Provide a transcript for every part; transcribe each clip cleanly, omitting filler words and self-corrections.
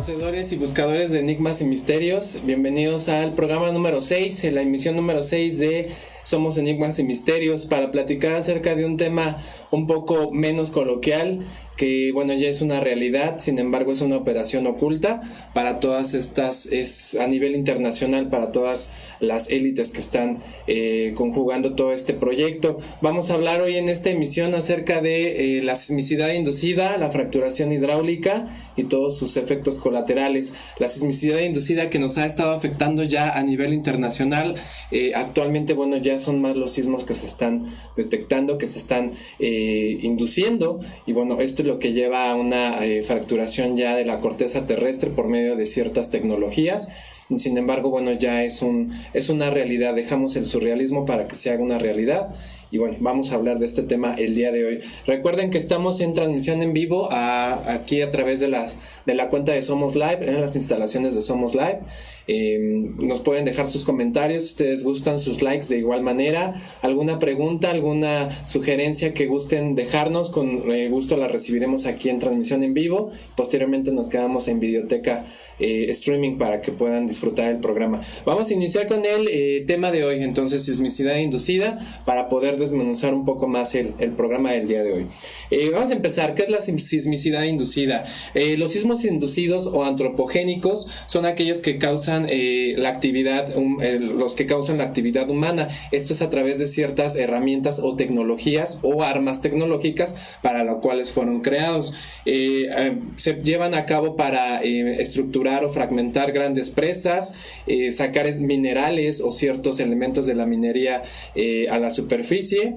Conocedores y buscadores de enigmas y misterios, bienvenidos al programa número 6, en la emisión número 6 de Somos Enigmas y Misterios, para platicar acerca de un tema un poco menos coloquial, que bueno, ya es una realidad, sin embargo es una operación oculta para todas estas, es a nivel internacional, para todas las élites que están conjugando todo este proyecto. Vamos a hablar hoy en esta emisión acerca de la sismicidad inducida, la fracturación hidráulica y todos sus efectos colaterales. La sismicidad inducida que nos ha estado afectando ya a nivel internacional, actualmente bueno, ya son más los sismos que se están detectando, que se están induciendo, y bueno, esto es lo que lleva a una fracturación ya de la corteza terrestre por medio de ciertas tecnologías. Sin embargo, bueno, ya es una realidad. Dejamos el surrealismo para que se haga una realidad. Y bueno, vamos a hablar de este tema el día de hoy. Recuerden que estamos en transmisión en vivo aquí a través de la cuenta de Somos Live, en las instalaciones de Somos Live. Nos pueden dejar sus comentarios, si ustedes gustan, sus likes de igual manera. Alguna pregunta, alguna sugerencia que gusten dejarnos, con gusto la recibiremos aquí en transmisión en vivo. Posteriormente nos quedamos en videoteca streaming para que puedan disfrutar el programa. Vamos a iniciar con el tema de hoy, entonces, sismicidad inducida, para poder desmenuzar un poco más el programa del día de hoy. Vamos a empezar. ¿Qué es la sismicidad inducida? Los sismos inducidos o antropogénicos son aquellos que causan la actividad, los que causan la actividad humana. Esto es a través de ciertas herramientas o tecnologías o armas tecnológicas para las cuales fueron creados. Se llevan a cabo para estructurar o fragmentar grandes presas, sacar minerales o ciertos elementos de la minería a la superficie.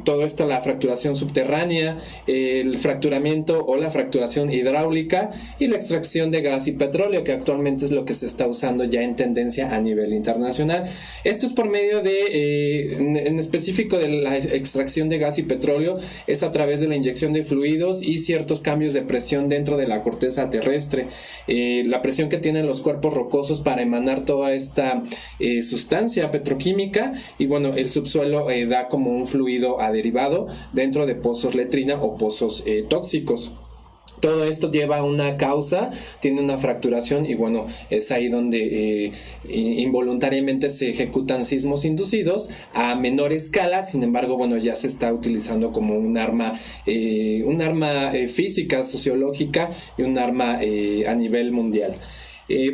Todo esto, la fracturación subterránea, el fracturamiento o la fracturación hidráulica y la extracción de gas y petróleo, que actualmente es lo que se está usando ya en tendencia a nivel internacional. Esto es por medio de, en específico, de la extracción de gas y petróleo, es a través de la inyección de fluidos y ciertos cambios de presión dentro de la corteza terrestre. La presión que tienen los cuerpos rocosos para emanar toda esta sustancia petroquímica, y bueno, el subsuelo da como un fluido aderivado dentro de pozos letrina o pozos tóxicos. Todo esto lleva a una causa, tiene una fracturación, y bueno, es ahí donde involuntariamente se ejecutan sismos inducidos a menor escala. Sin embargo, bueno, ya se está utilizando como un arma física, sociológica, y un arma a nivel mundial.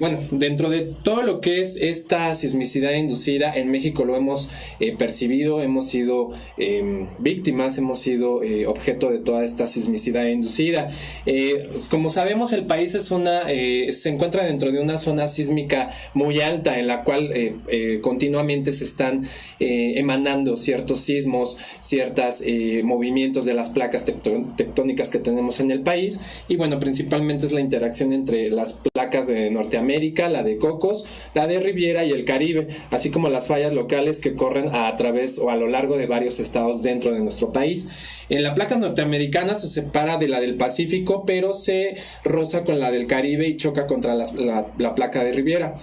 Bueno, dentro de todo lo que es esta sismicidad inducida, en México lo hemos percibido, hemos sido víctimas, hemos sido objeto de toda esta sismicidad inducida. Como sabemos, el país se encuentra dentro de una zona sísmica muy alta, en la cual continuamente se están emanando ciertos sismos, ciertos movimientos de las placas tectónicas que tenemos en el país. Y bueno, principalmente es la interacción entre las placas de Norteamérica, la de Cocos, la de Riviera y el Caribe, así como las fallas locales que corren a través o a lo largo de varios estados dentro de nuestro país. En la placa norteamericana se separa de la del Pacífico, pero se roza con la del Caribe y choca contra la placa de Riviera.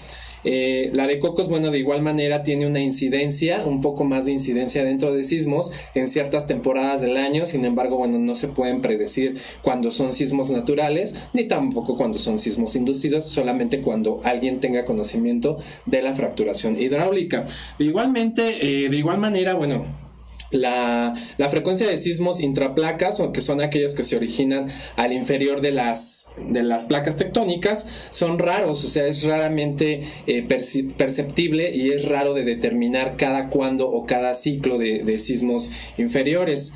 La de Cocos, bueno, de igual manera tiene una incidencia, un poco más de incidencia dentro de sismos en ciertas temporadas del año. Sin embargo, bueno, no se pueden predecir cuando son sismos naturales, ni tampoco cuando son sismos inducidos, solamente cuando alguien tenga conocimiento de la fracturación hidráulica. De igual manera, bueno, la frecuencia de sismos intraplacas, o que son aquellos que se originan al inferior de las placas tectónicas, son raros. O sea, es raramente perceptible, y es raro de determinar cada cuándo o cada ciclo de sismos inferiores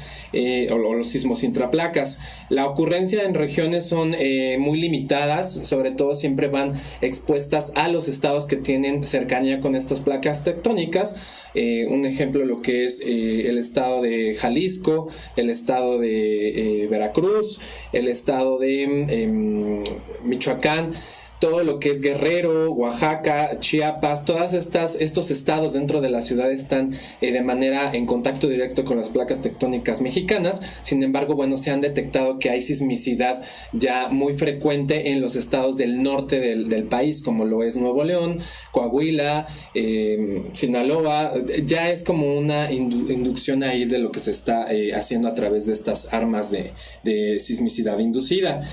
o los sismos intraplacas. La ocurrencia en regiones son muy limitadas, sobre todo siempre van expuestas a los estados que tienen cercanía con estas placas tectónicas. Un ejemplo, lo que es el estado de Jalisco, el estado de Veracruz, el estado de Michoacán, todo lo que es Guerrero, Oaxaca, Chiapas, todas estos estados dentro de la ciudad están de manera en contacto directo con las placas tectónicas mexicanas. Sin embargo, bueno, se han detectado que hay sismicidad ya muy frecuente en los estados del norte del país, como lo es Nuevo León, Coahuila, Sinaloa. Ya es como una inducción ahí de lo que se está haciendo a través de estas armas de sismicidad inducida.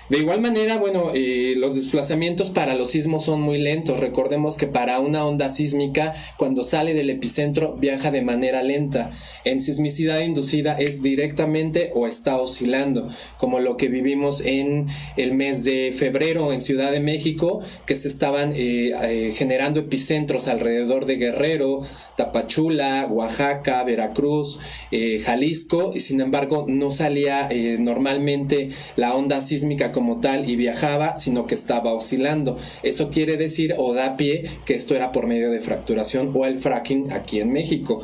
De igual manera, bueno, los desplazamientos para los sismos son muy lentos. Recordemos que para una onda sísmica, cuando sale del epicentro, viaja de manera lenta. En sismicidad inducida es directamente o está oscilando, como lo que vivimos en el mes de febrero en Ciudad de México, que se estaban generando epicentros alrededor de Guerrero, Tapachula, Oaxaca, Veracruz, Jalisco, y sin embargo no salía normalmente la onda sísmica como tal y viajaba, sino que estaba oscilando. Eso quiere decir o da pie que esto era por medio de fracturación o el fracking aquí en México.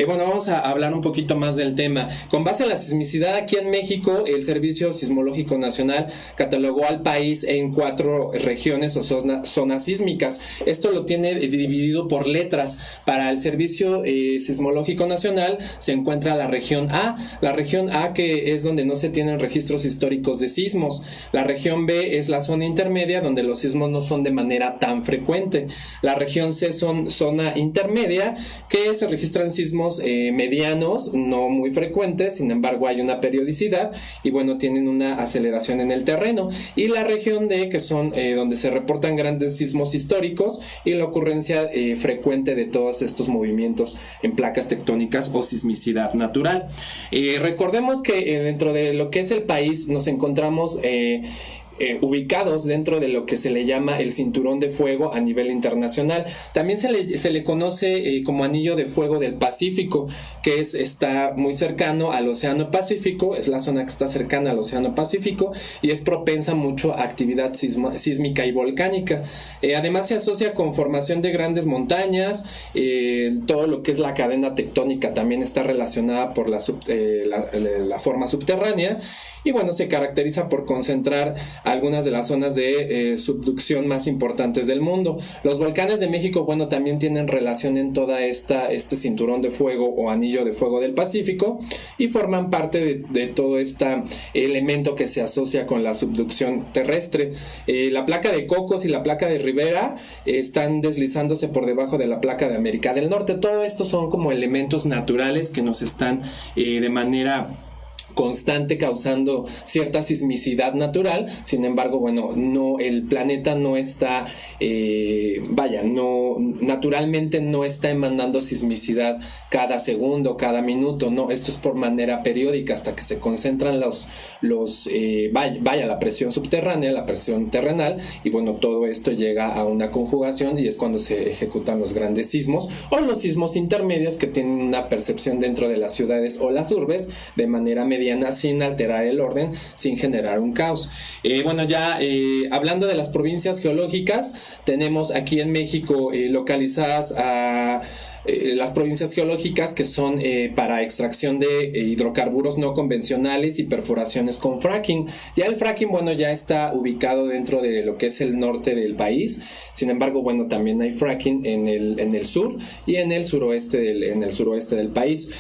Bueno, vamos a hablar un poquito más del tema. Con base a la sismicidad aquí en México, el Servicio Sismológico Nacional catalogó al país en 4 regiones o zonas sísmicas. Esto lo tiene dividido por letras. Para el Servicio Sismológico Nacional se encuentra la región A, que es donde no se tienen registros históricos de sismos. La región B es la zona intermedia, donde los sismos no son de manera tan frecuente. La región C son zona intermedia, que se registran sismos medianos, no muy frecuentes, sin embargo hay una periodicidad y bueno, tienen una aceleración en el terreno. Y la región D, que son donde se reportan grandes sismos históricos y la ocurrencia frecuente de todos estos movimientos en placas tectónicas o sismicidad natural. Recordemos que dentro de lo que es el país nos encontramos ubicados dentro de lo que se le llama el cinturón de fuego a nivel internacional. También se le conoce como anillo de fuego del Pacífico, que está muy cercano al Océano Pacífico, es la zona que está cercana al Océano Pacífico y es propensa mucho a actividad sísmica y volcánica. Además se asocia con formación de grandes montañas, todo lo que es la cadena tectónica también está relacionada por la forma subterránea. Y bueno, se caracteriza por concentrar algunas de las zonas de subducción más importantes del mundo. Los volcanes de México, bueno, también tienen relación en toda este cinturón de fuego o anillo de fuego del Pacífico y forman parte de todo este elemento que se asocia con la subducción terrestre. La placa de Cocos y la placa de Rivera están deslizándose por debajo de la placa de América del Norte. Todo esto son como elementos naturales que nos están de manera constante causando cierta sismicidad natural. Sin embargo, bueno, el planeta no está naturalmente no está emanando sismicidad cada segundo, cada minuto, no, esto es por manera periódica hasta que se concentran la presión subterránea, la presión terrenal, y bueno, todo esto llega a una conjugación y es cuando se ejecutan los grandes sismos o los sismos intermedios que tienen una percepción dentro de las ciudades o las urbes de manera mediana, sin alterar el orden, sin generar un caos. Hablando de las provincias geológicas, tenemos aquí en México localizadas a las provincias geológicas que son para extracción de hidrocarburos no convencionales y perforaciones con fracking. Ya el fracking, bueno, ya está ubicado dentro de lo que es el norte del país. Sin embargo, bueno, también hay fracking en el sur y en el suroeste del país.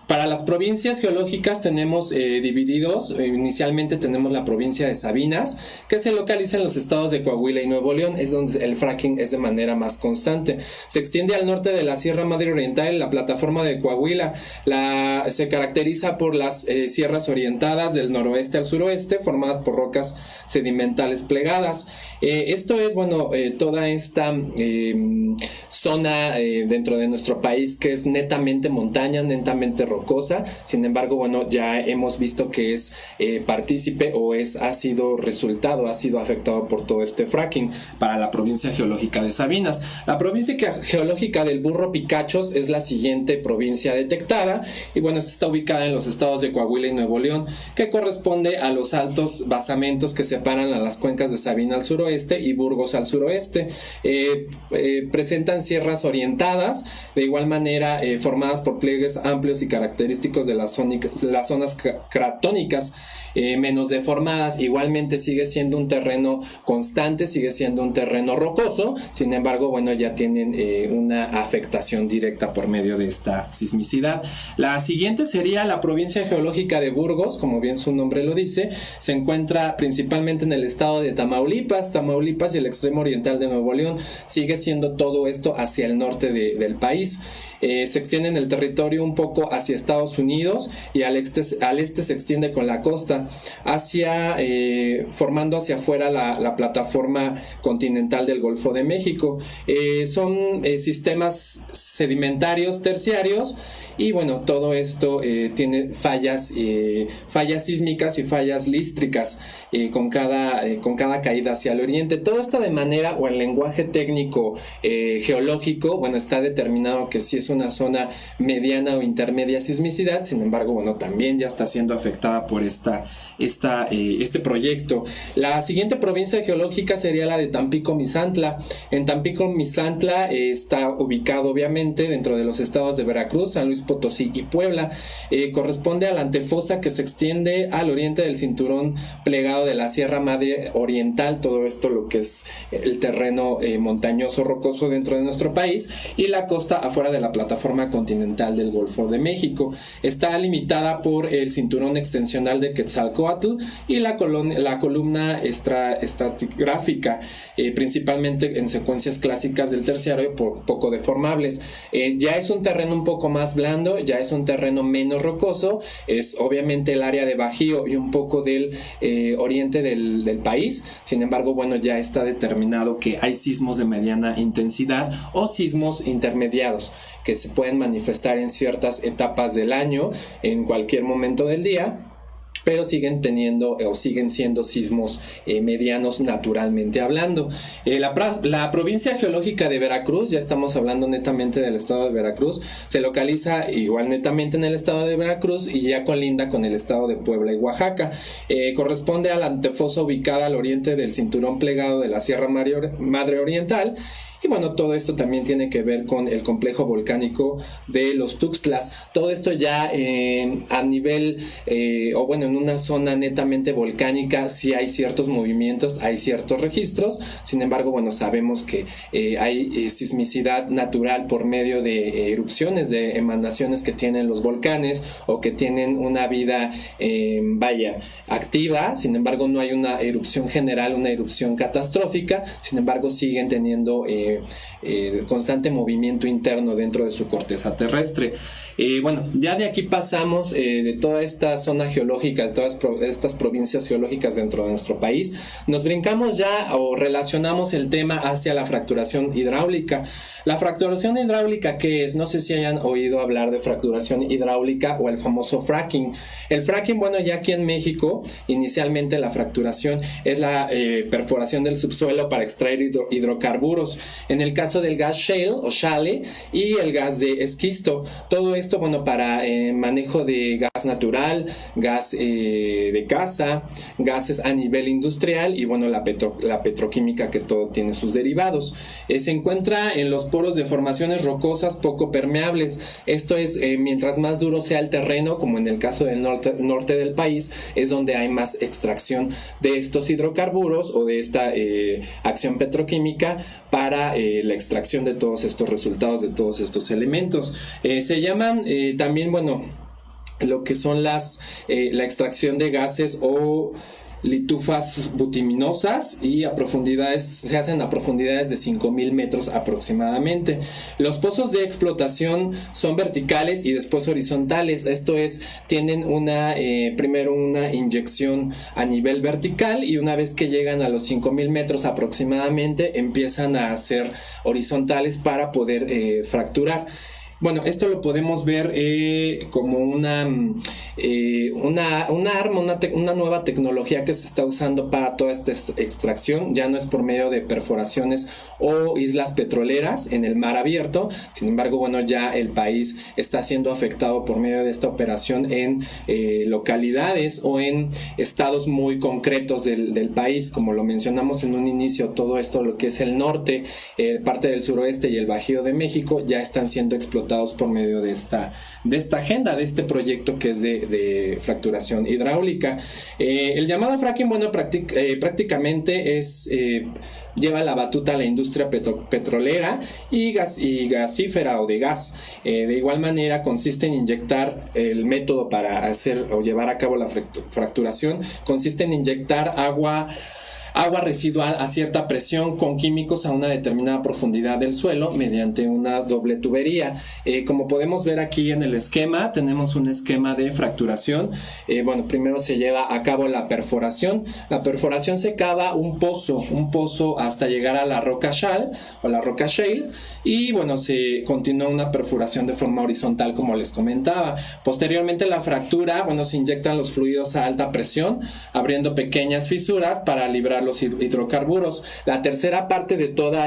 Para las provincias geológicas tenemos divididos, inicialmente tenemos la provincia de Sabinas, que se localiza en los estados de Coahuila y Nuevo León, es donde el fracking es de manera más constante. Se extiende al norte de la Sierra Madre Oriental, la plataforma de Coahuila, se caracteriza por las sierras orientadas del noroeste al suroeste, formadas por rocas sedimentales plegadas. Esto es, toda esta zona dentro de nuestro país que es netamente montaña, netamente rocosa. Sin embargo, bueno, ya hemos visto que es partícipe o ha sido afectado por todo este fracking. Para la provincia geológica de Sabinas, la provincia geológica del Burro Picachos es la siguiente provincia detectada y bueno, esta está ubicada en los estados de Coahuila y Nuevo León, que corresponde a los altos basamentos que separan a las cuencas de Sabina al suroeste y Burgos al suroeste. Presentan sierras orientadas, de igual manera formadas por pliegues amplios y característicos de las zonas cratónicas menos deformadas. Igualmente sigue siendo un terreno constante, sigue siendo un terreno rocoso. Sin embargo, bueno, ya tienen una afectación directa por medio de esta sismicidad. La siguiente sería la provincia geológica de Burgos, como bien su nombre lo dice. Se encuentra principalmente en el estado de Tamaulipas y el extremo oriental de Nuevo León. Sigue siendo todo esto hacia el norte del país. se extiende en el territorio un poco hacia Estados Unidos y al este se extiende con la costa, formando hacia afuera la plataforma continental del Golfo de México. Son sistemas sedimentarios terciarios. Y bueno, todo esto tiene fallas sísmicas y fallas lístricas con cada caída hacia el oriente. Todo esto de manera, o en lenguaje técnico geológico, bueno, está determinado que sí es una zona mediana o intermedia sismicidad. Sin embargo, bueno, también ya está siendo afectada por este proyecto. La siguiente provincia geológica sería la de Tampico-Misantla. En Tampico-Misantla está ubicado obviamente dentro de los estados de Veracruz, San Luis Potosí y Puebla. Corresponde a la antefosa que se extiende al oriente del cinturón plegado de la Sierra Madre Oriental, todo esto lo que es el terreno montañoso rocoso dentro de nuestro país, y la costa afuera de la plataforma continental del Golfo de México. Está limitada por el cinturón extensional de Quetzalcóatl y la columna estratigráfica, principalmente en secuencias clásicas del terciario poco deformables. Ya es un terreno un poco más blando, ya es un terreno menos rocoso, es obviamente el área de Bajío y un poco del oriente del país. Sin embargo, bueno, ya está determinado que hay sismos de mediana intensidad o sismos intermediados que se pueden manifestar en ciertas etapas del año, en cualquier momento del día, pero siguen siendo sismos medianos naturalmente hablando. La provincia geológica de Veracruz, ya estamos hablando netamente del estado de Veracruz, se localiza igual netamente en el estado de Veracruz y ya colinda con el estado de Puebla y Oaxaca. Corresponde a la antefosa ubicada al oriente del cinturón plegado de la Sierra Madre Oriental. Y bueno, todo esto también tiene que ver con el complejo volcánico de los Tuxtlas. Todo esto ya a nivel, en una zona netamente volcánica, sí hay ciertos movimientos, hay ciertos registros. Sin embargo, bueno, sabemos que hay sismicidad natural por medio de erupciones, de emanaciones que tienen los volcanes o que tienen una vida, activa. Sin embargo, no hay una erupción general, una erupción catastrófica. Sin embargo, siguen teniendo constante movimiento interno dentro de su corteza terrestre. Ya de aquí pasamos de toda esta zona geológica, de todas estas provincias geológicas dentro de nuestro país, nos brincamos ya o relacionamos el tema hacia la fracturación hidráulica. La fracturación hidráulica, ¿qué es? No sé si hayan oído hablar de fracturación hidráulica o el famoso fracking. El fracking, bueno, ya aquí en México, inicialmente la fracturación es la perforación del subsuelo para extraer hidrocarburos. En el caso del gas shale o shale y el gas de esquisto, todo esto, bueno, para manejo de gas natural, gas de casa, gases a nivel industrial y bueno, la petroquímica, que todo tiene sus derivados. Se encuentra en los poros de formaciones rocosas poco permeables. Esto es, mientras más duro sea el terreno, como en el caso del norte del país, es donde hay más extracción de estos hidrocarburos o de esta acción petroquímica para la extracción de todos estos resultados, de todos estos elementos. Se llaman también, bueno, lo que son la extracción de gases o litufas bituminosas, y se hacen a profundidades de 5,000 metros aproximadamente. Los pozos de explotación son verticales y después horizontales. Esto es, tienen primero una inyección a nivel vertical y una vez que llegan a los 5,000 metros aproximadamente empiezan a ser horizontales para poder fracturar. Bueno, esto lo podemos ver como una arma, una nueva tecnología que se está usando para toda esta extracción. Ya no es por medio de perforaciones o islas petroleras en el mar abierto. Sin embargo, bueno, ya el país está siendo afectado por medio de esta operación en localidades o en estados muy concretos del país. Como lo mencionamos en un inicio, todo esto, lo que es el norte, parte del suroeste y el Bajío de México, ya están siendo explotados por medio de esta agenda, de este proyecto que es de fracturación hidráulica. El llamado fracking, bueno, prácticamente lleva la batuta a la industria petrolera y gasífera o de gas. De igual manera, consiste en inyectar el método para hacer o llevar a cabo la fracturación, consiste en inyectar agua agua residual a cierta presión con químicos a una determinada profundidad del suelo mediante una doble tubería. Como podemos ver aquí en el esquema, tenemos un esquema de fracturación. Bueno, primero se lleva a cabo la perforación. La perforación se cava un pozo hasta llegar a la roca shale o la roca shale, y bueno, se continúa una perforación de forma horizontal, como les comentaba. Posteriormente la fractura, bueno, se inyectan los fluidos a alta presión, abriendo pequeñas fisuras para librar los hidrocarburos. La tercera parte de todo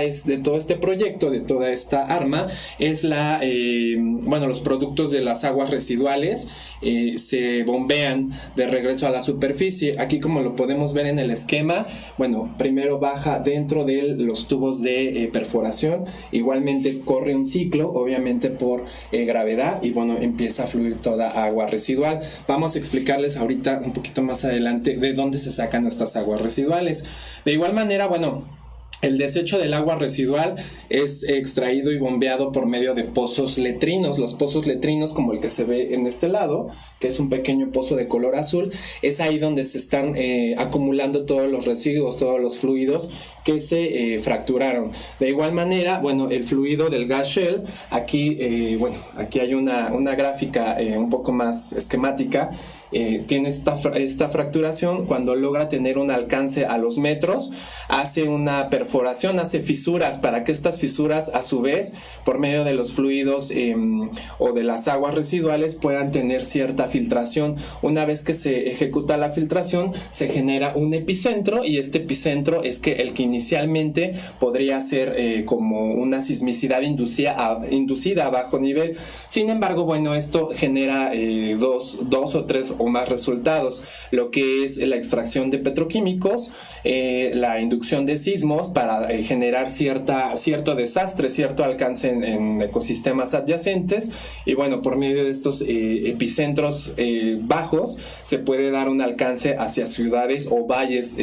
este proyecto, de toda esta arma, es los productos de las aguas residuales se bombean de regreso a la superficie. Aquí, como lo podemos ver en el esquema, bueno, primero baja dentro de los tubos de perforación, igualmente corre un ciclo, obviamente por gravedad, y bueno, empieza a fluir toda agua residual. Vamos a explicarles ahorita un poquito más adelante de dónde se sacan estas aguas residuales. De igual manera, bueno, el desecho del agua residual es extraído y bombeado por medio de pozos letrinos. Los pozos letrinos, como el que se ve en este lado, que es un pequeño pozo de color azul, es ahí donde se están acumulando todos los residuos, todos los fluidos que se fracturaron. De igual manera, bueno, el fluido del gas shale, aquí hay una gráfica un poco más esquemática. Tiene esta fracturación. Cuando logra tener un alcance a los metros, hace una perforación, hace fisuras, para que estas fisuras, a su vez, por medio de los fluidos o de las aguas residuales, puedan tener cierta filtración. Una vez que se ejecuta la filtración, se genera un epicentro, y este epicentro es el que inicialmente podría ser como una sismicidad inducida a bajo nivel. Sin embargo, bueno, esto genera dos o tres o más resultados: lo que es la extracción de petroquímicos, la inducción de sismos para generar cierto desastre, cierto alcance en ecosistemas adyacentes, y bueno, por medio de estos epicentros bajos se puede dar un alcance hacia ciudades o valles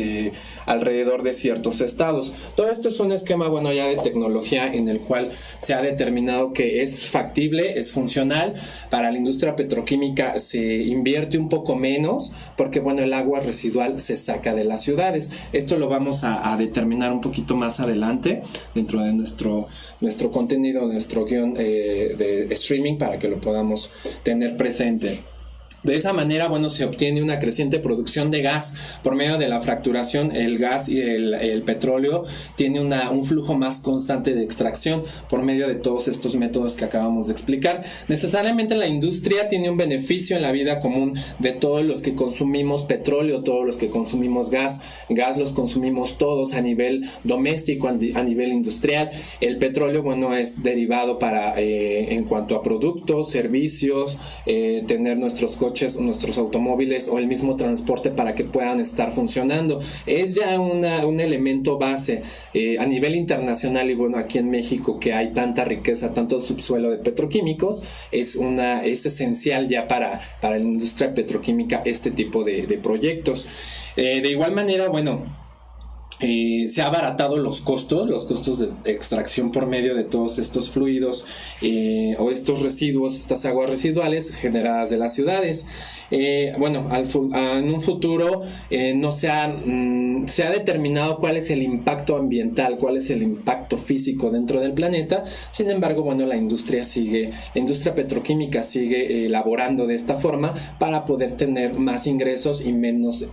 alrededor de ciertos estados. Todo esto es un esquema, bueno, ya de tecnología, en el cual se ha determinado que es factible, es funcional. Para la industria petroquímica se invierte un poco menos, porque bueno, el agua residual se saca de las ciudades. Esto lo vamos a determinar un poquito más adelante dentro de nuestro contenido, nuestro guión de streaming, para que lo podamos tener presente. De esa manera, bueno, se obtiene una creciente producción de gas por medio de la fracturación. El gas y el petróleo tiene un flujo más constante de extracción por medio de todos estos métodos que acabamos de explicar. Necesariamente la industria tiene un beneficio en la vida común de todos los que consumimos petróleo, todos los que consumimos gas. Gas los consumimos todos a nivel doméstico, a nivel industrial. El petróleo, bueno, es derivado en cuanto a productos, servicios, tener nuestros coches, nuestros automóviles o el mismo transporte para que puedan estar funcionando. Es ya un elemento base a nivel internacional, y bueno, aquí en México, que hay tanta riqueza, tanto subsuelo de petroquímicos, es esencial ya para la industria petroquímica este tipo de proyectos. De igual manera, bueno, se ha abaratado los costos de extracción por medio de todos estos fluidos o estos residuos, estas aguas residuales generadas de las ciudades. En un futuro no se ha determinado cuál es el impacto ambiental, cuál es el impacto físico dentro del planeta. Sin embargo, bueno, la industria petroquímica sigue elaborando de esta forma para poder tener más ingresos y menos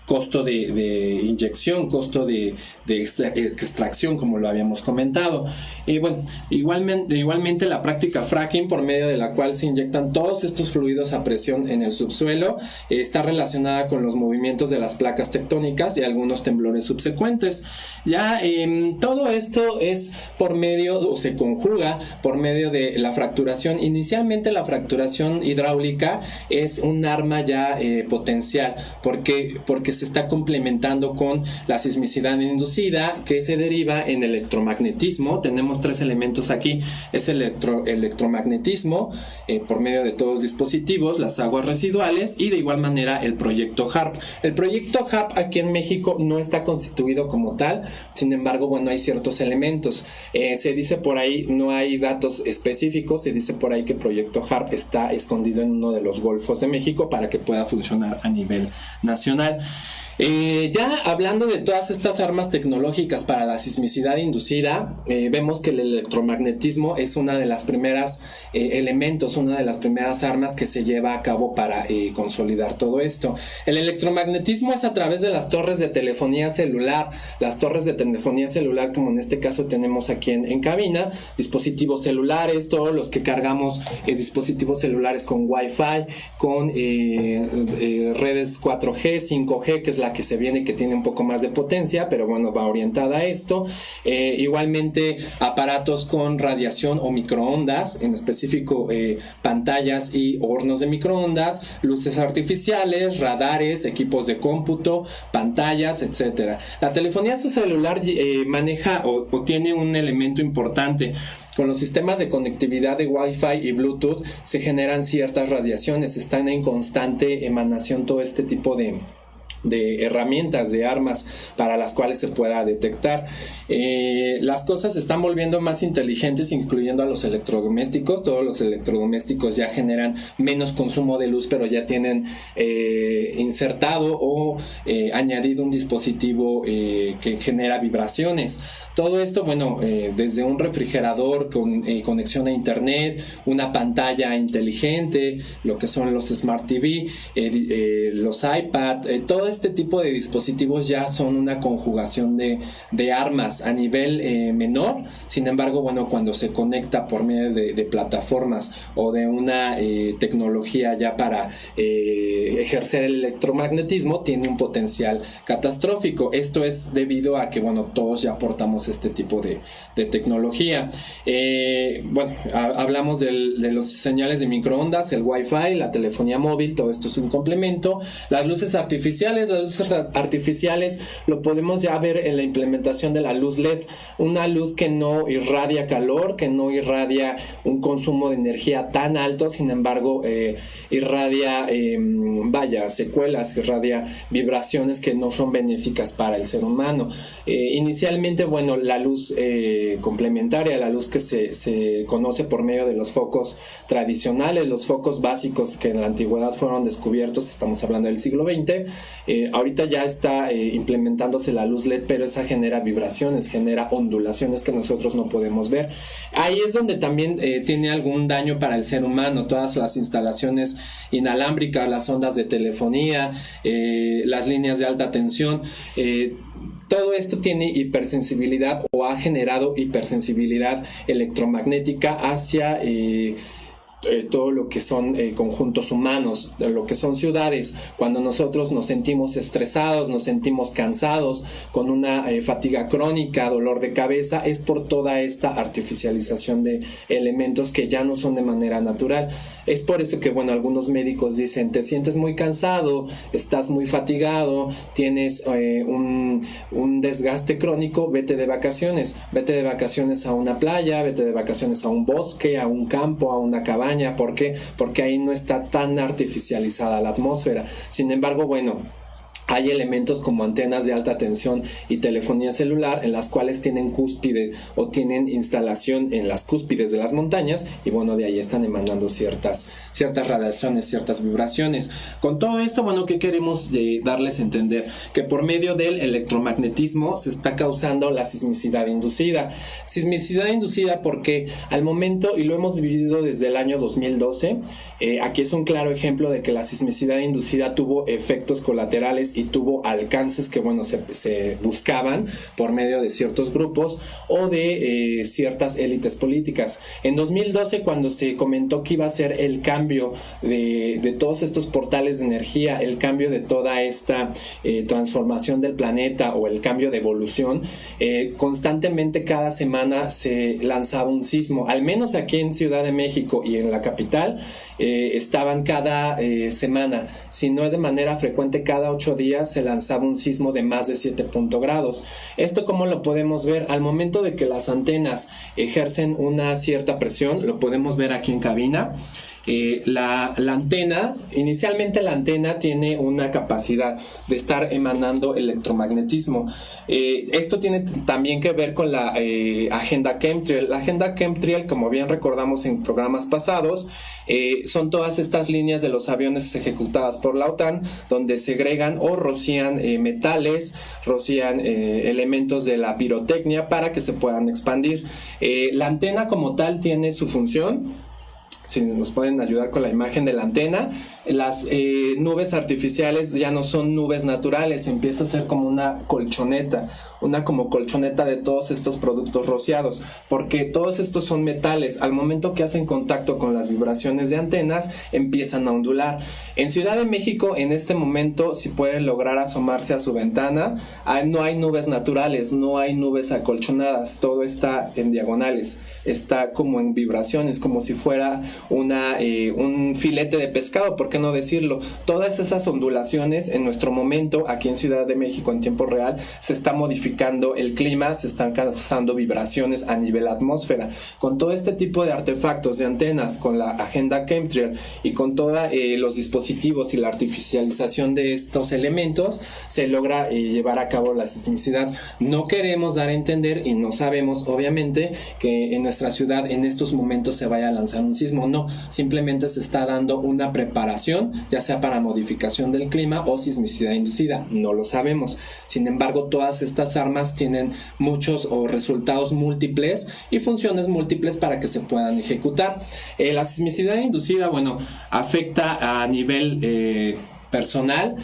costo de inyección, costo de extracción, como lo habíamos comentado. Y bueno, igualmente la práctica fracking, por medio de la cual se inyectan todos estos fluidos a presión en el subsuelo, está relacionada con los movimientos de las placas tectónicas y algunos temblores subsecuentes. Ya todo esto es por medio, o se conjuga por medio de la fracturación. Inicialmente la fracturación hidráulica es un arma ya potencial, porque se está complementando con la sismicidad inducida, que se deriva en electromagnetismo. Tenemos tres elementos aquí: es el electromagnetismo por medio de todos los dispositivos, las aguas residuales, y de igual manera el proyecto HARP. El proyecto HARP aquí en México no está constituido como tal, sin embargo, bueno, hay ciertos elementos. Se dice por ahí, no hay datos específicos, se dice por ahí que el proyecto HARP está escondido en uno de los golfos de México para que pueda funcionar a nivel nacional. Ya hablando de todas estas armas tecnológicas para la sismicidad inducida, vemos que el electromagnetismo es una de las primeras elementos, una de las primeras armas que se lleva a cabo para consolidar todo esto. El electromagnetismo es a través de las torres de telefonía celular, como en este caso tenemos aquí en cabina, dispositivos celulares, todos los que cargamos dispositivos celulares con Wi-Fi, con redes 4G, 5G, que es la que se viene, que tiene un poco más de potencia, pero bueno, va orientada a esto. Igualmente aparatos con radiación o microondas, en específico pantallas y hornos de microondas, luces artificiales, radares, equipos de cómputo, pantallas, etcétera. La telefonía celular maneja o tiene un elemento importante. Con los sistemas de conectividad de Wi-Fi y Bluetooth se generan ciertas radiaciones, están en constante emanación todo este tipo de herramientas, de armas para las cuales se pueda detectar. Las cosas se están volviendo más inteligentes, incluyendo a los electrodomésticos. Todos los electrodomésticos ya generan menos consumo de luz, pero ya tienen insertado o añadido un dispositivo que genera vibraciones. Todo esto, bueno, desde un refrigerador con conexión a internet, una pantalla inteligente, lo que son los Smart TV, los iPad, todo este tipo de dispositivos ya son una conjugación de armas a nivel menor. Sin embargo, bueno, cuando se conecta por medio de plataformas o de una tecnología ya para ejercer el electromagnetismo, tiene un potencial catastrófico. Esto es debido a que, bueno, todos ya aportamos este tipo de tecnología. Bueno, hablamos de los señales de microondas, el Wi-Fi, la telefonía móvil, todo esto es un complemento. Las luces artificiales lo podemos ya ver en la implementación de la luz LED, una luz que no irradia calor, que no irradia un consumo de energía tan alto, sin embargo irradia secuelas, irradia vibraciones que no son benéficas para el ser humano. Inicialmente, bueno, la luz complementaria, la luz que se conoce por medio de los focos tradicionales, los focos básicos que en la antigüedad fueron descubiertos, estamos hablando del siglo XX. Ahorita ya está implementándose la luz LED, pero esa genera vibraciones, genera ondulaciones que nosotros no podemos ver. Ahí es donde también tiene algún daño para el ser humano. Todas las instalaciones inalámbricas, las ondas de telefonía, las líneas de alta tensión, todo esto tiene hipersensibilidad o ha generado hipersensibilidad electromagnética hacia todo lo que son conjuntos humanos, lo que son ciudades. Cuando nosotros nos sentimos estresados, nos sentimos cansados, con una fatiga crónica, dolor de cabeza, es por toda esta artificialización de elementos que ya no son de manera natural. Es por eso que, bueno, algunos médicos dicen: te sientes muy cansado, estás muy fatigado, tienes un desgaste crónico, vete de vacaciones a una playa, vete de vacaciones a un bosque, a un campo, a una cabaña. ¿Por qué? Porque ahí no está tan artificializada la atmósfera. Sin embargo, bueno, hay elementos como antenas de alta tensión y telefonía celular en las cuales tienen cúspide o tienen instalación en las cúspides de las montañas, y bueno, de ahí están emanando ciertas radiaciones, ciertas vibraciones. Con todo esto, bueno, ¿qué queremos darles a entender? Que por medio del electromagnetismo se está causando la sismicidad inducida. Sismicidad inducida porque al momento, y lo hemos vivido desde el año 2012, aquí es un claro ejemplo de que la sismicidad inducida tuvo efectos colaterales y tuvo alcances que, bueno, se buscaban por medio de ciertos grupos o de ciertas élites políticas. En 2012, cuando se comentó que iba a ser el cambio de todos estos portales de energía, el cambio de toda esta transformación del planeta o el cambio de evolución, constantemente cada semana se lanzaba un sismo. Al menos aquí en Ciudad de México y en la capital estaban cada semana, si no de manera frecuente, cada 8 días se lanzaba un sismo de más de 7 grados. ¿Esto cómo lo podemos ver? Al momento de que las antenas ejercen una cierta presión, lo podemos ver aquí en cabina. La antena, inicialmente la antena tiene una capacidad de estar emanando electromagnetismo. Esto tiene también que ver con la agenda chemtrail. La agenda chemtrail, como bien recordamos en programas pasados, son todas estas líneas de los aviones ejecutadas por la OTAN, donde segregan o rocían metales, rocían elementos de la pirotecnia para que se puedan expandir. La antena como tal tiene su función. Si nos pueden ayudar con la imagen de la antena, las nubes artificiales ya no son nubes naturales, empieza a ser como una colchoneta de todos estos productos rociados, porque todos estos son metales. Al momento que hacen contacto con las vibraciones de antenas, empiezan a ondular. En Ciudad de México, en este momento, si pueden lograr asomarse a su ventana, no hay nubes naturales, no hay nubes acolchonadas, todo está en diagonales, está como en vibraciones, como si fuera un filete de pescado, ¿por qué no decirlo? Todas esas ondulaciones en nuestro momento aquí en Ciudad de México en tiempo real se está modificando el clima, se están causando vibraciones a nivel atmósfera. Con todo este tipo de artefactos de antenas, con la agenda chemtrail y con todos los dispositivos y la artificialización de estos elementos, se logra llevar a cabo la sismicidad. No queremos dar a entender y no sabemos obviamente que en nuestra ciudad en estos momentos se vaya a lanzar un sismo. No, simplemente se está dando una preparación, ya sea para modificación del clima o sismicidad inducida, no lo sabemos. Sin embargo, todas estas armas tienen muchos resultados múltiples y funciones múltiples para que se puedan ejecutar. La sismicidad inducida, bueno, afecta a nivel personal.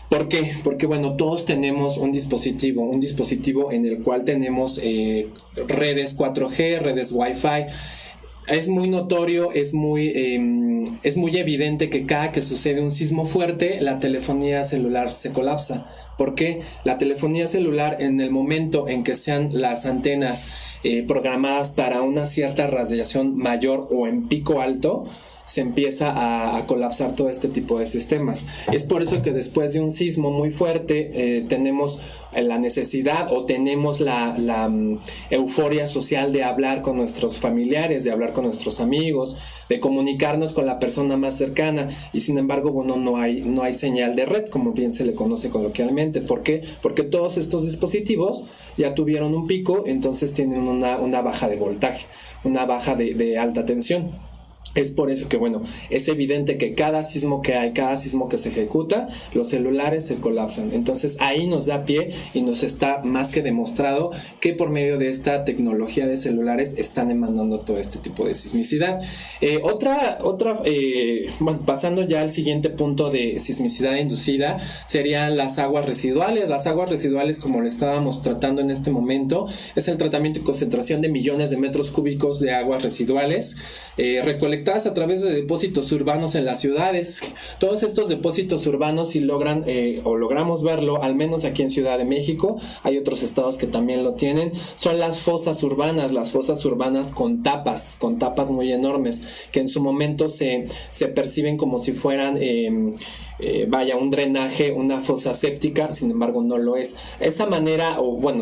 ¿Por qué? Porque bueno, todos tenemos un dispositivo en el cual tenemos redes 4G, redes Wi-Fi. Es muy notorio, es muy evidente que cada que sucede un sismo fuerte, la telefonía celular se colapsa. ¿Por qué? La telefonía celular, en el momento en que sean las antenas programadas para una cierta radiación mayor o en pico alto, se empieza a colapsar todo este tipo de sistemas. Es por eso que después de un sismo muy fuerte tenemos la necesidad o tenemos la euforia social de hablar con nuestros familiares, de hablar con nuestros amigos, de comunicarnos con la persona más cercana, y sin embargo, bueno, no hay señal de red, como bien se le conoce coloquialmente. ¿Por qué? Porque todos estos dispositivos ya tuvieron un pico, entonces tienen una baja de voltaje, una baja de alta tensión. Es por eso que, bueno, es evidente que cada sismo que hay, cada sismo que se ejecuta, los celulares se colapsan. Entonces ahí nos da pie y nos está más que demostrado que por medio de esta tecnología de celulares están emanando todo este tipo de sismicidad. Bueno, pasando ya al siguiente punto de sismicidad inducida, serían las aguas residuales. Las aguas residuales, como le estábamos tratando en este momento, es el tratamiento y concentración de millones de metros cúbicos de aguas residuales recolectadas a través de depósitos urbanos en las ciudades. Todos estos depósitos urbanos, si logran o logramos verlo, al menos aquí en Ciudad de México, hay otros estados que también lo tienen, son las fosas urbanas con tapas muy enormes, que en su momento se perciben como si fueran un drenaje, una fosa séptica, sin embargo no lo es. Esa manera,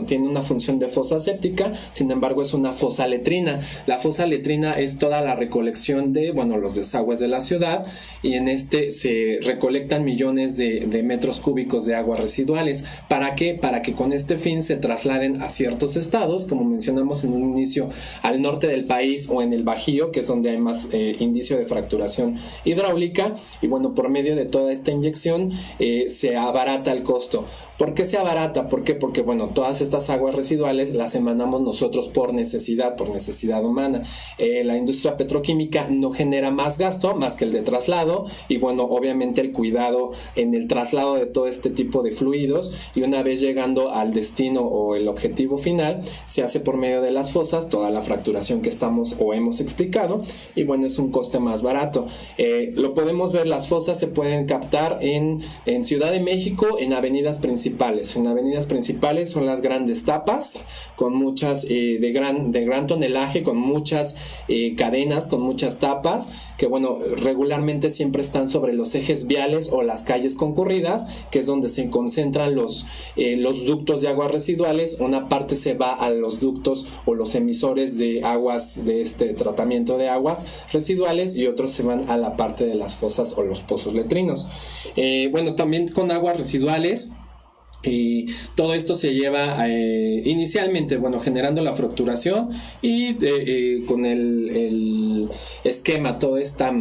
tiene una función de fosa séptica, sin embargo es una fosa letrina. La fosa letrina es toda la recolección de, los desagües de la ciudad, y en se recolectan millones de metros cúbicos de aguas residuales. ¿Para qué? Para que con este fin se trasladen a ciertos estados, como mencionamos en un inicio, al norte del país o en el Bajío, que es donde hay más indicio de fracturación hidráulica, y por medio de toda esta inyección se abarata el costo. ¿Por qué se abarata? ¿Por qué? Porque todas estas aguas residuales las emanamos nosotros por necesidad humana. La industria petroquímica no genera más gasto más que el de traslado, y obviamente el cuidado en el traslado de todo este tipo de fluidos, y una vez llegando al destino o el objetivo final, se hace por medio de las fosas toda la fracturación que estamos o hemos explicado, y es un coste más barato. Lo podemos ver, las fosas se pueden captar captar en Ciudad de México, en avenidas principales. En avenidas principales son las grandes tapas, con muchas de gran tonelaje, con muchas cadenas, con muchas tapas, que bueno, regularmente siempre están sobre los ejes viales o las calles concurridas, que es donde se concentran los ductos de aguas residuales. Una parte se va a los ductos o los emisores de aguas, de este tratamiento de aguas residuales, y otros se van a la parte de las fosas o los pozos letrinos. Bueno, también con aguas residuales, y todo esto se lleva inicialmente, bueno, generando la fracturación y con el esquema, toda esta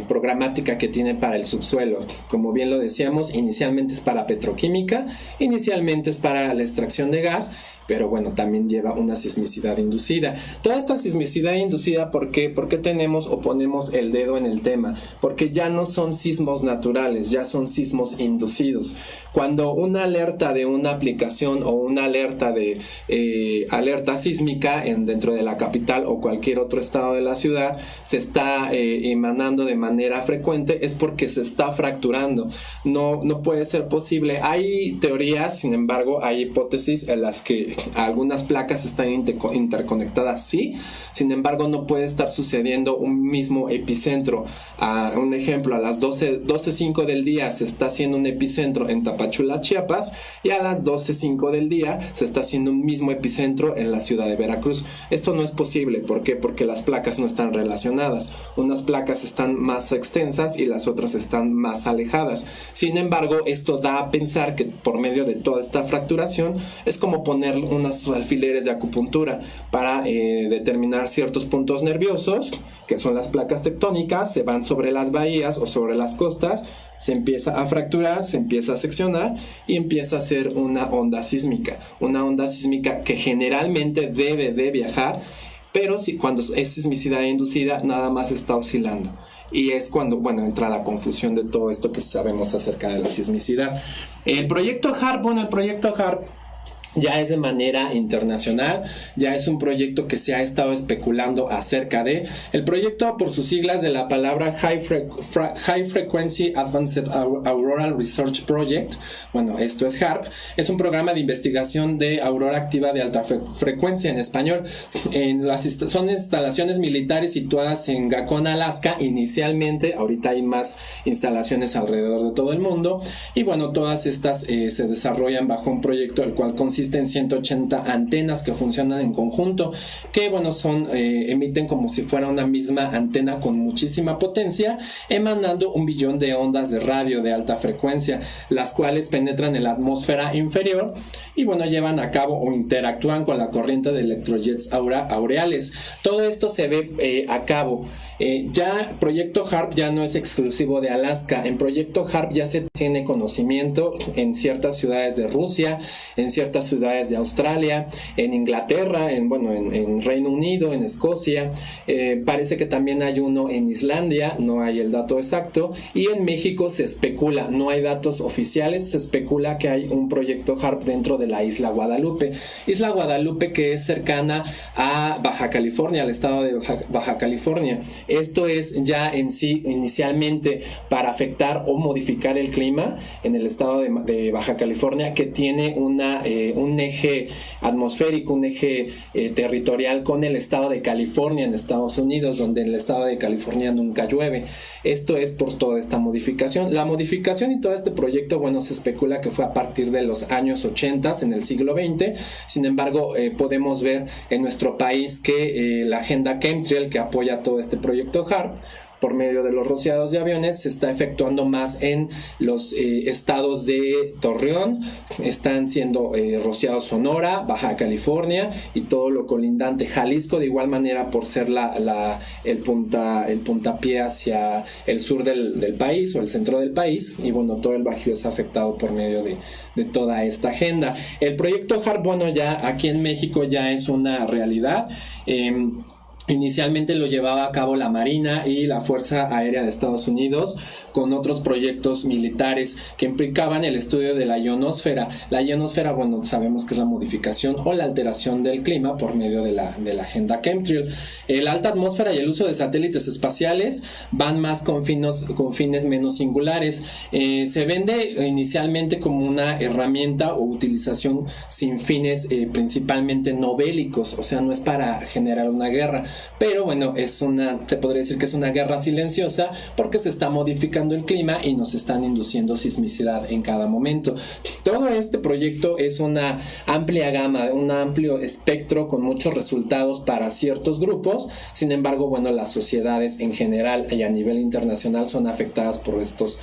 programática que tiene para el subsuelo. Como bien lo decíamos, inicialmente es para petroquímica, inicialmente es para la extracción de gas, pero bueno, también lleva una sismicidad inducida. Toda esta sismicidad inducida, ¿por qué tenemos o ponemos el dedo en el tema? Porque ya no son sismos naturales, ya son sismos inducidos. Cuando una alerta de una aplicación o una alerta de alerta sísmica dentro de la capital o cualquier otro estado de la ciudad se está emanando de manera frecuente, es porque se está fracturando. No puede ser posible. Hay teorías, sin embargo, hay hipótesis en las que algunas placas están interconectadas, sí, sin embargo no puede estar sucediendo un mismo epicentro. Un ejemplo, a las 12:05 del día se está haciendo un epicentro en Tapachula, Chiapas, y a las 12:05 del día se está haciendo un mismo epicentro en la ciudad de Veracruz. Esto no es posible. ¿Por qué? Porque las placas no están relacionadas. Unas placas están más extensas y las otras están más alejadas. Sin embargo, esto da a pensar que por medio de toda esta fracturación es como poner unos alfileres de acupuntura para determinar ciertos puntos nerviosos, que son las placas tectónicas. Se van sobre las bahías o sobre las costas, se empieza a fracturar, se empieza a seccionar y empieza a ser una onda sísmica que generalmente debe de viajar, pero cuando es sismicidad inducida nada más está oscilando. Y es cuando, bueno, entra la confusión de todo esto que sabemos acerca de la sismicidad. El proyecto HARP ya es de manera internacional, ya es un proyecto que se ha estado especulando acerca de. El proyecto, por sus siglas de la palabra High Frequency Advanced Auroral Research Project, bueno, esto es HARP, es un programa de investigación de aurora activa de alta frecuencia en español. Son instalaciones militares situadas en Gacon, Alaska, inicialmente. Ahorita hay más instalaciones alrededor de todo el mundo, y bueno, todas estas se desarrollan bajo un proyecto el cual consiste en 180 antenas que funcionan en conjunto, que bueno, emiten como si fuera una misma antena con muchísima potencia, emanando 1 billón de ondas de radio de alta frecuencia, las cuales penetran en la atmósfera inferior y bueno, llevan a cabo o interactúan con la corriente de electrojets aureales. Todo esto se ve a cabo. Ya Proyecto HARP ya no es exclusivo de Alaska. En Proyecto HARP ya se tiene conocimiento en ciertas ciudades de Rusia, en ciertas ciudades de Australia, en Inglaterra, en Reino Unido, en Escocia. Parece que también hay uno en Islandia, no hay el dato exacto. Y en México se especula, no hay datos oficiales, se especula que hay un Proyecto HARP dentro de la Isla Guadalupe. Isla Guadalupe, que es cercana a Baja California, al estado de Baja California. Esto es ya en sí inicialmente para afectar o modificar el clima en el estado de Baja California, que tiene un eje atmosférico, un eje territorial con el estado de California en Estados Unidos, donde en el estado de California nunca llueve. Esto es por toda esta modificación. La modificación y todo este proyecto, bueno, se especula que fue a partir de los años 80 en el siglo XX. Sin embargo, podemos ver en nuestro país que la agenda Chemtrail, que apoya todo este proyecto HARP, por medio de los rociados de aviones, se está efectuando más en los estados de Torreón. Están siendo rociados Sonora, Baja California y todo lo colindante. Jalisco, de igual manera, por ser el puntapié hacia el sur del país o el centro del país. Y bueno, todo el Bajío es afectado por medio de toda esta agenda. El proyecto HARP, bueno, ya aquí en México ya es una realidad. Inicialmente lo llevaba a cabo la Marina y la Fuerza Aérea de Estados Unidos, con otros proyectos militares que implicaban el estudio de la ionosfera. La ionosfera, bueno, sabemos que es la modificación o la alteración del clima por medio de la agenda chemtrail. La alta atmósfera y el uso de satélites espaciales van más con fines menos singulares. Se vende inicialmente como una herramienta o utilización sin fines principalmente no bélicos, o sea, no es para generar una guerra. Pero bueno, se podría decir que es una guerra silenciosa porque se está modificando el clima y nos están induciendo sismicidad en cada momento. Todo este proyecto es una amplia gama, un amplio espectro con muchos resultados para ciertos grupos. Sin embargo, bueno, las sociedades en general y a nivel internacional son afectadas por estos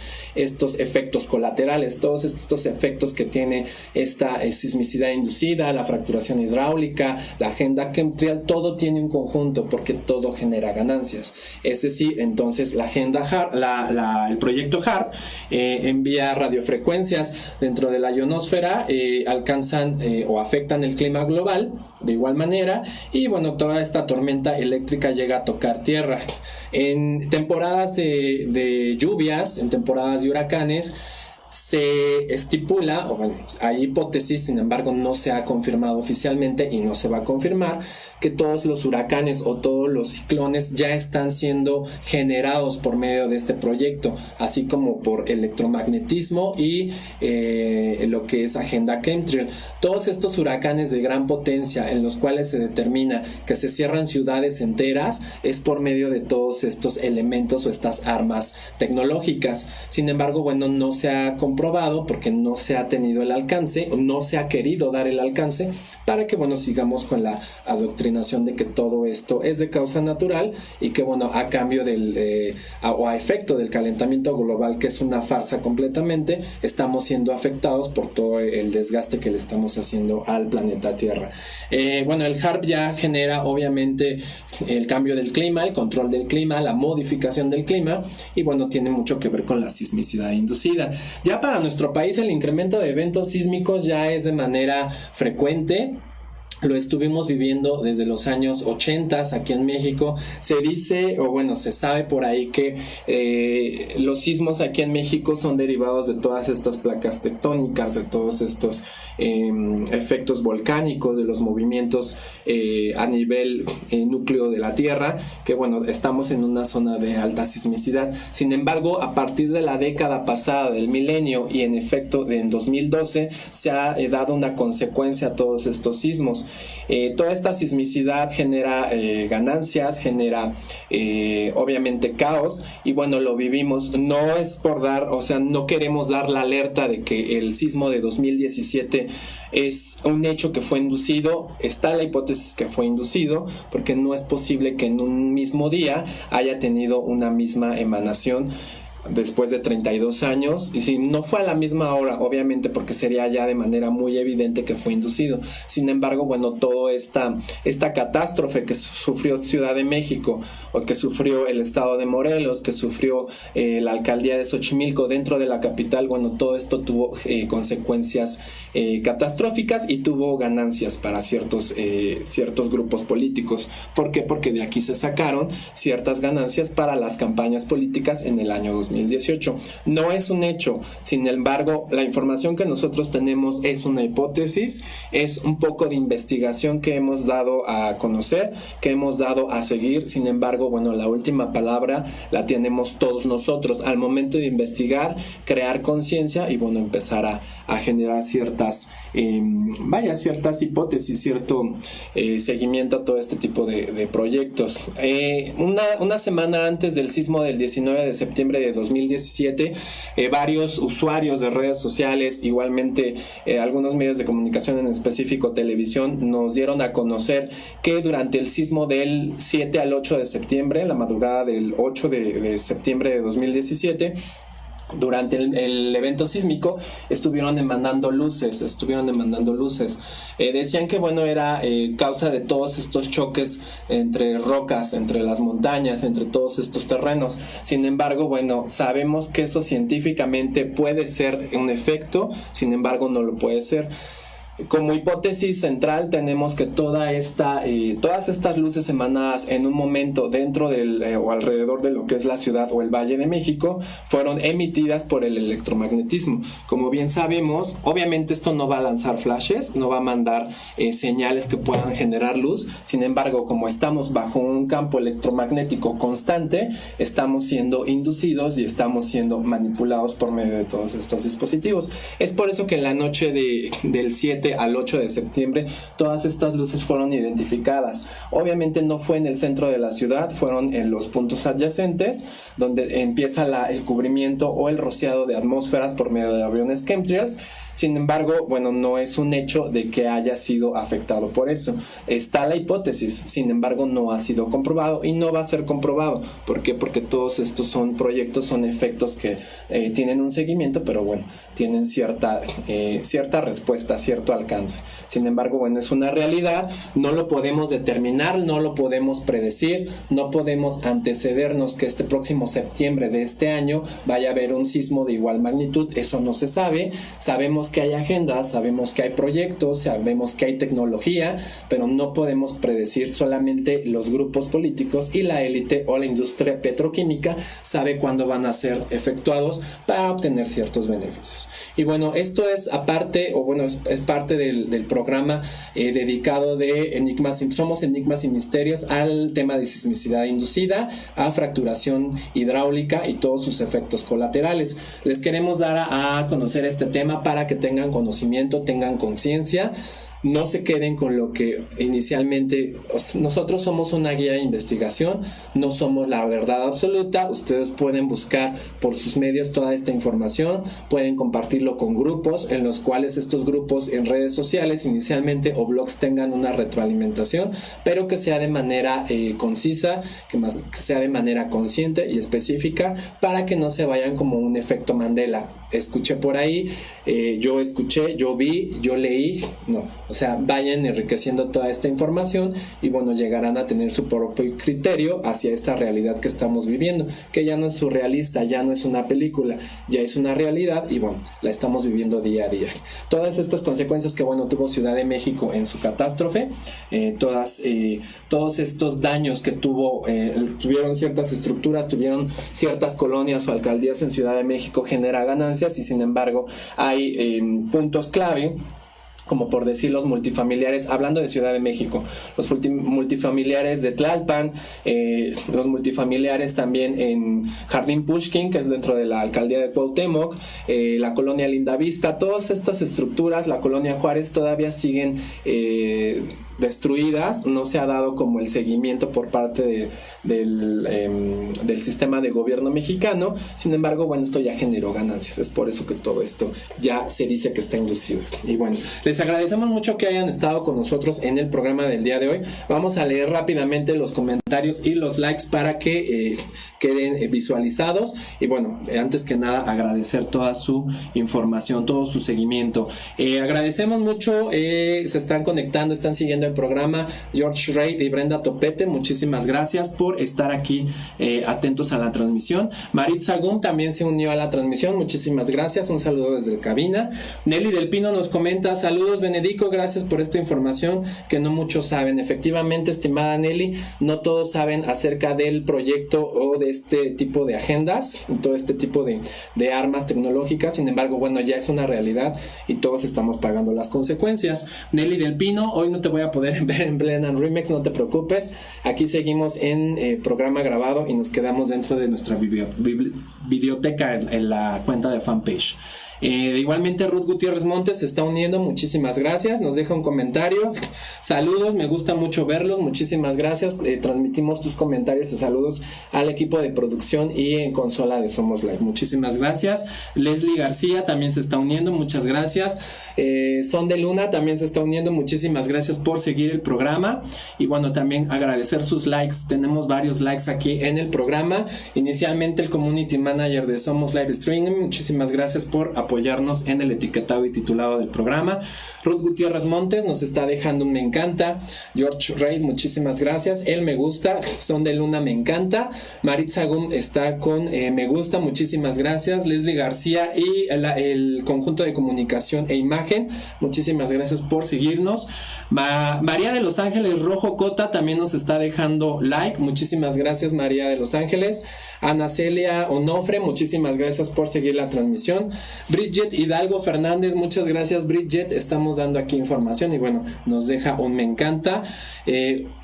efectos colaterales, todos estos efectos que tiene esta sismicidad inducida, la fracturación hidráulica, la agenda chemtrail, todo tiene un conjunto porque todo genera ganancias. Es decir, entonces la agenda HAARP, el proyecto HAARP envía radiofrecuencias dentro de la ionosfera, alcanzan o afectan el clima global de igual manera, y bueno, toda esta tormenta eléctrica llega a tocar tierra. En temporadas de lluvias, en temporadas de huracanes, se estipula, o bueno, hay hipótesis, sin embargo no se ha confirmado oficialmente y no se va a confirmar, que todos los huracanes o todos los ciclones ya están siendo generados por medio de este proyecto, así como por electromagnetismo y lo que es agenda chemtrail. Todos estos huracanes de gran potencia en los cuales se determina que se cierran ciudades enteras es por medio de todos estos elementos o estas armas tecnológicas. Sin embargo, bueno, no se ha comprobado porque no se ha tenido el alcance, no se ha querido dar el alcance para que, bueno, sigamos con la adoctrinación de que todo esto es de causa natural y que, bueno, a cambio o a efecto del calentamiento global, que es una farsa completamente, estamos siendo afectados por todo el desgaste que le estamos haciendo al planeta Tierra. Bueno, el HAARP ya genera obviamente el cambio del clima, el control del clima, la modificación del clima, y bueno, tiene mucho que ver con la sismicidad inducida. Ya para nuestro país el incremento de eventos sísmicos ya es de manera frecuente. Lo estuvimos viviendo desde los años 80 aquí en México. Se dice, o bueno, se sabe por ahí que los sismos aquí en México son derivados de todas estas placas tectónicas, de todos estos efectos volcánicos, de los movimientos a nivel núcleo de la Tierra, que bueno, estamos en una zona de alta sismicidad. Sin embargo, a partir de la década pasada del milenio y en efecto en 2012 se ha dado una consecuencia a todos estos sismos. Toda esta sismicidad genera ganancias, genera obviamente caos, y bueno, lo vivimos. No es por no queremos dar la alerta de que el sismo de 2017 es un hecho que fue inducido. Está la hipótesis que fue inducido, porque no es posible que en un mismo día haya tenido una misma emanación después de 32 años, y si no fue a la misma hora, obviamente, porque sería ya de manera muy evidente que fue inducido. Sin embargo, bueno, toda esta catástrofe que sufrió Ciudad de México, o que sufrió el estado de Morelos, que sufrió la alcaldía de Xochimilco dentro de la capital, bueno, todo esto tuvo consecuencias catastróficas y tuvo ganancias para ciertos grupos políticos. ¿Por qué? Porque de aquí se sacaron ciertas ganancias para las campañas políticas en el año 2018. No es un hecho, sin embargo, la información que nosotros tenemos es una hipótesis, es un poco de investigación que hemos dado a conocer, que hemos dado a seguir. Sin embargo, bueno, la última palabra la tenemos todos nosotros al momento de investigar, crear conciencia y, bueno, empezar a generar ciertas hipótesis, cierto seguimiento a todo este tipo de proyectos. Una semana antes del sismo del 19 de septiembre de 2017, varios usuarios de redes sociales, igualmente algunos medios de comunicación, en específico televisión, nos dieron a conocer que durante el sismo del 7 al 8 de septiembre, la madrugada del 8 de septiembre de 2017, durante el evento sísmico estuvieron demandando luces. Decían que, bueno, era causa de todos estos choques entre rocas, entre las montañas, entre todos estos terrenos. Sin embargo, bueno, sabemos que eso científicamente puede ser un efecto, sin embargo no lo puede ser. Como hipótesis central tenemos que todas estas luces emanadas en un momento dentro del o alrededor de lo que es la ciudad o el Valle de México fueron emitidas por el electromagnetismo. Como bien sabemos, obviamente esto no va a lanzar flashes, no va a mandar señales que puedan generar luz. Sin embargo, como estamos bajo un campo electromagnético constante, estamos siendo inducidos y estamos siendo manipulados por medio de todos estos dispositivos. Es por eso que en la noche del 7 al 8 de septiembre todas estas luces fueron identificadas. Obviamente no fue en el centro de la ciudad, fueron en los puntos adyacentes donde empieza el cubrimiento o el rociado de atmósferas por medio de aviones chemtrails. Sin embargo, bueno, no es un hecho de que haya sido afectado por eso. Está la hipótesis, sin embargo, no ha sido comprobado y no va a ser comprobado. ¿Por qué? Porque todos estos son proyectos, son efectos que tienen un seguimiento, pero bueno, tienen cierta respuesta, cierto alcance. Sin embargo, bueno, es una realidad, no lo podemos determinar, no lo podemos predecir, no podemos antecedernos que este próximo septiembre de este año vaya a haber un sismo de igual magnitud. Eso no se sabe. Sabemos que hay agendas, sabemos que hay proyectos, sabemos que hay tecnología, pero no podemos predecir. Solamente los grupos políticos y la élite o la industria petroquímica sabe cuándo van a ser efectuados para obtener ciertos beneficios. Y bueno, esto es aparte, o bueno, es parte del programa dedicado de Somos Enigmas y Misterios al tema de sismicidad inducida, a fracturación hidráulica y todos sus efectos colaterales. Les queremos dar a conocer este tema para que tengan conocimiento, tengan conciencia. No se queden con lo que inicialmente... Nosotros somos una guía de investigación, no somos la verdad absoluta. Ustedes pueden buscar por sus medios toda esta información, pueden compartirlo con grupos en los cuales estos grupos en redes sociales inicialmente o blogs tengan una retroalimentación, pero que sea de manera concisa, que sea de manera consciente y específica, para que no se vayan como un efecto Mandela. Escuché por ahí, yo escuché, yo vi, yo leí, no, o sea, vayan enriqueciendo toda esta información y bueno, llegarán a tener su propio criterio hacia esta realidad que estamos viviendo, que ya no es surrealista, ya no es una película, ya es una realidad y bueno, la estamos viviendo día a día. Todas estas consecuencias que bueno, tuvo Ciudad de México en su catástrofe, todos estos daños que tuvieron ciertas estructuras, tuvieron ciertas colonias o alcaldías en Ciudad de México, genera ganancias. Y sin embargo hay puntos clave, como por decir los multifamiliares, hablando de Ciudad de México, los multifamiliares de Tlalpan, los multifamiliares también en Jardín Pushkin, que es dentro de la alcaldía de Cuauhtémoc, la colonia Lindavista, todas estas estructuras, la colonia Juárez, todavía siguen destruidas. No se ha dado como el seguimiento por parte del sistema de gobierno mexicano. Sin embargo, bueno, esto ya generó ganancias, es por eso que todo esto ya se dice que está inducido. Y bueno, les agradecemos mucho que hayan estado con nosotros en el programa del día de hoy. Vamos a leer rápidamente los comentarios y los likes para que queden visualizados. Y bueno, antes que nada agradecer toda su información, todo su seguimiento. Agradecemos mucho, se están conectando, están siguiendo el programa George Reid y Brenda Topete. Muchísimas gracias por estar aquí atentos a la transmisión. Marit Sagún también se unió a la transmisión. Muchísimas gracias, un saludo desde el cabina. Nelly del Pino nos comenta: saludos Benedico, gracias por esta información que no muchos saben. Efectivamente, estimada Nelly, no todos saben acerca del proyecto o de este tipo de agendas, todo este tipo de armas tecnológicas. Sin embargo, bueno, ya es una realidad y todos estamos pagando las consecuencias. Nelly del Pino, hoy no te voy a poder ver en Blend and Remix, no te preocupes, aquí seguimos en programa grabado y nos quedamos dentro de nuestra videoteca en la cuenta de fanpage. Igualmente Ruth Gutiérrez Montes se está uniendo, muchísimas gracias, nos deja un comentario: saludos, me gusta mucho verlos, muchísimas gracias. Transmitimos tus comentarios y saludos al equipo de producción y en consola de Somos Live, muchísimas gracias. Leslie García también se está uniendo, muchas gracias. Son de Luna también se está uniendo, muchísimas gracias por seguir el programa. Y bueno, también agradecer sus likes, tenemos varios likes aquí en el programa. Inicialmente el community manager de Somos Live Streaming, muchísimas gracias por apoyarnos en el etiquetado y titulado del programa. Ruth Gutiérrez Montes nos está dejando un me encanta. George Reid, muchísimas gracias. El me gusta. Son de Luna, me encanta. Maritza Gum está con me gusta, muchísimas gracias. Leslie García y el conjunto de comunicación e imagen, muchísimas gracias por seguirnos. María de Los Ángeles Rojo Cota también nos está dejando like, muchísimas gracias María de Los Ángeles. Ana Celia Onofre, muchísimas gracias por seguir la transmisión. Bridget Hidalgo Fernández, muchas gracias Bridget, estamos dando aquí información y bueno, nos deja un me encanta.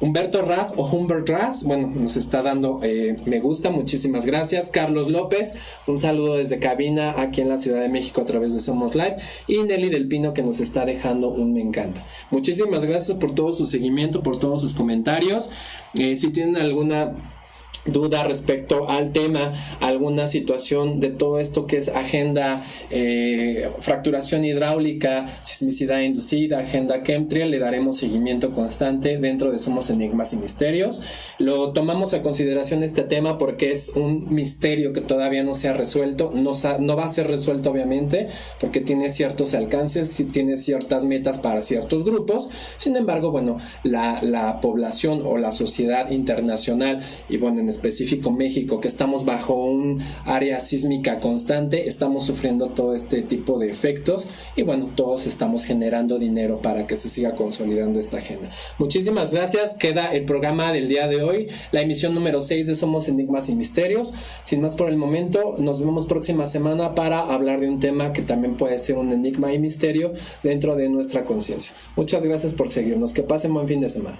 Humberto Raz o Humbert Raz, bueno, nos está dando me gusta, muchísimas gracias. Carlos López, un saludo desde cabina aquí en la Ciudad de México a través de Somos Live. Y Nelly del Pino, que nos está dejando un me encanta. Muchísimas gracias por todo su seguimiento, por todos sus comentarios. Si tienen alguna duda respecto al tema, alguna situación de todo esto que es agenda, fracturación hidráulica, sismicidad inducida, agenda chemtrail, le daremos seguimiento constante dentro de Somos Enigmas y Misterios. Lo tomamos a consideración este tema porque es un misterio que todavía no se ha resuelto, no va a ser resuelto obviamente porque tiene ciertos alcances, tiene ciertas metas para ciertos grupos. Sin embargo, bueno, la población o la sociedad internacional y bueno, en específico México, que estamos bajo un área sísmica constante, estamos sufriendo todo este tipo de efectos y bueno, todos estamos generando dinero para que se siga consolidando esta agenda. Muchísimas gracias, queda el programa del día de hoy, la emisión número 6 de Somos Enigmas y Misterios. Sin más por el momento, nos vemos próxima semana para hablar de un tema que también puede ser un enigma y misterio dentro de nuestra conciencia. Muchas gracias por seguirnos, que pasen buen fin de semana.